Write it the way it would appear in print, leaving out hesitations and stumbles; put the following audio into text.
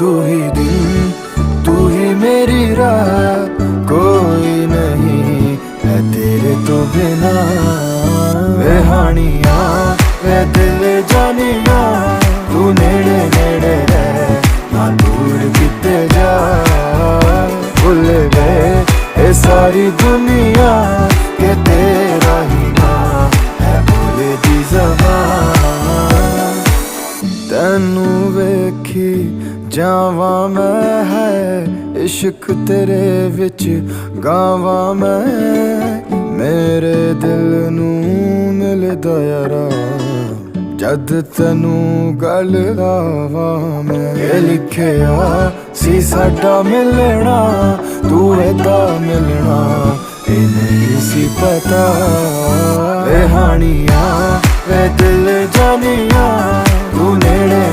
तू ही दिन, तू ही मेरी रात, कोई नहीं है तेरे तो बिना। वे हानिया वे दिल जानिया, तू नेड़े नेड़े रह ना दूर किते जा। भुल गए ये सारी दुनिया के तेरा ही ना है बोले दी ज़बान। तैनू वेखी जावा मैं है इश्क तेरे विच गावा मैं। मेरे दिल नू मिलदा यारा जद तैनू गल लावा मैं। ये लिखिया सी साडा मिलना, तू एदा मिलना ये नहीं सी पता। वे हानिया वे दिल जानिया, तू नेड़े